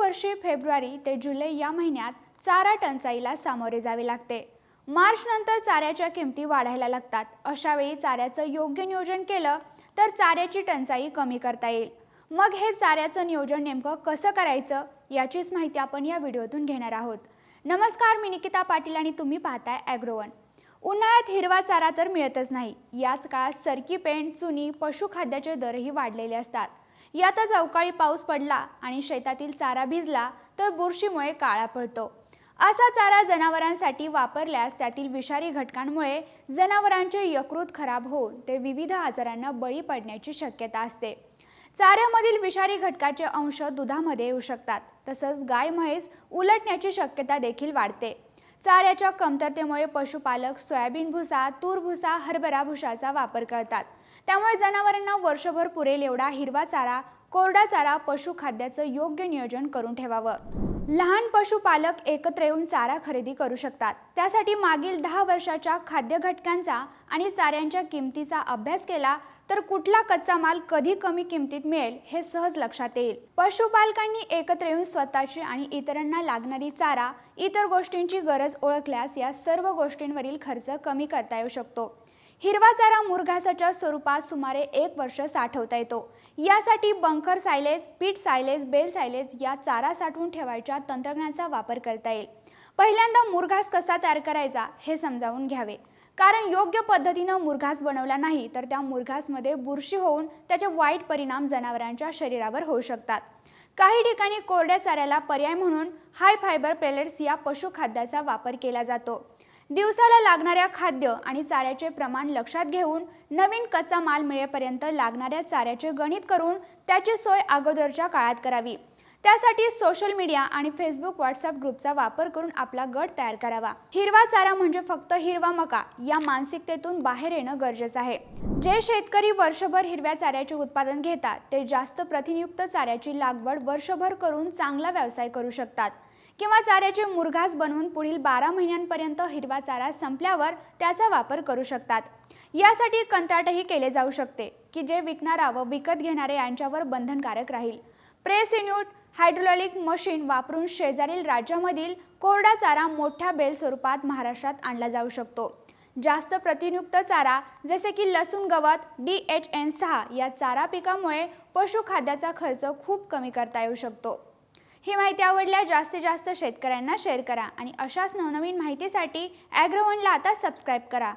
दरवर्षी फेब्रुवारी ते जुलै या महिन्यात चारा टंचाईला सामोरे जावे लागते। मार्च नंतर चाऱ्याच्या किमती वाढायला लागतात। अशा वेळी चाऱ्याचं योग्य नियोजन केलं तर चाऱ्याची टंचाई कमी करता येईल। मग हे चाऱ्याचं नियोजन नेमकं कसं करायचं याचीच माहिती आपण या व्हिडिओतून घेणार आहोत। नमस्कार, मी निकिता पाटील आणि तुम्ही पाहताय ॲग्रोवन। उन्हाळ्यात हिरवा चारा तर मिळतच नाही। याच काळात सरकी पेंड, चुनी, पशुखाद्याचे दरही वाढलेले असतात। यातच अवकाळी पाऊस पडला आणि शेतातील चारा भिजला तर बुरशीमुळे काळा पडतो। असा चारा जनावरांसाठी वापरल्यास त्यातील विषारी घटकांमुळे जनावरांचे यकृत खराब होऊन ते विविध आजारांना बळी पडण्याची शक्यता असते। चाऱ्यामधील विषारी घटकाचे अंश दुधामध्ये येऊ शकतात। तसंच गाय म्हैस उलटण्याची शक्यता देखील वाढते। चाऱ्याच्या कमतरतेमुळे पशुपालक सोयाबीन भुसा, तूर भुसा, हरभरा भुसाचा वापर करतात। त्यामुळे जनावरांना वर्षभर पुरेल एवढा हिरवा चारा, कोरडा चारा, पशुखाद्याचं योग्य नियोजन करून ठेवावं। लहान पशुपालक एकत्र येऊन चारा खरेदी करू शकतात। त्यासाठी मागील 10 वर्षाच्या खाद्य घटकांचा आणि चाऱ्यांच्या किमतीचा अभ्यास केला तर कुठला कच्चा माल कधी कमी किमतीत मिळेल हे सहज लक्षात येईल। पशुपालकांनी एकत्र येऊन स्वतःची आणि इतरांना लागणारी चारा, इतर गोष्टींची गरज ओळखल्यास या सर्व गोष्टींवरील खर्च कमी करता येऊ शकतो। हिरवा चारा मुरघासाच्या स्वरूपात सुमारे 1 वर्ष साठवता येतो। यासाठी बंकर सायलेज, पीट सायलेज, बेल सायलेज या चारा साठवून ठेवायच्या तंत्रज्ञानाचा वापर करता येईल। पहिल्यांदा मुरघास कसा तयार करायचा हे समजावून घ्यावे, कारण योग्य पद्धतीने मुरघास बनवला नाही तर त्या मुरघासमध्ये बुरशी होऊन त्याचे वाईट परिणाम जनावरांच्या शरीरावर होऊ शकतात। काही ठिकाणी कोरड्या चाऱ्याला पर्याय म्हणून हाय फायबर पेलेट्स या पशुखाद्याचा वापर केला जातो। दिवसाला लागणाऱ्या खाद्य आणि चाऱ्याचे प्रमाण लक्षात घेऊन नवीन कच्चा माल मिळेपर्यंत लागणाऱ्या चाऱ्याचे गणित करून त्याची सोय अगोदरच्या काळात करावी। त्यासाठी सोशल मीडिया आणि फेसबुक, व्हॉट्सअप ग्रुपचा वापर करून आपला गट तयार करावा। हिरवा चारा म्हणजे फक्त हिरवा मका या मानसिकतेतून बाहेर येणं गरजेचं आहे। जे शेतकरी वर्षभर हिरव्या चाऱ्याचे उत्पादन घेतात ते जास्त प्रथिनयुक्त चाऱ्याची लागवड वर्षभर करून चांगला व्यवसाय करू शकतात, किंवा चाऱ्याचे मुरघास बनवून पुढील 12 महिन्यांपर्यंत हिरवा चारा संपल्यावर त्याचा वापर करू शकतात। यासाठी कंत्राटही केले जाऊ शकते की जे विकणारा व विकत घेणारे यांच्यावर बंधनकारक राहील। प्रेस युनिट, हायड्रोलिक मशीन वापरून शेजारील राज्यामधील कोरडा चारा मोठ्या बेल स्वरूपात महाराष्ट्रात आणला जाऊ शकतो। जास्त प्रथिनयुक्त चारा जसे की लसूण गवत, DHN6 या चारा पिकामुळे पशुखाद्याचा खर्च खूप कमी करता येऊ शकतो। ही माहिती आवडल्यास जास्तीत जास्त शेतकऱ्यांना शेअर करा आणि अशाच नवनवीन माहितीसाठी ॲग्रोवनला आता सबस्क्राईब करा।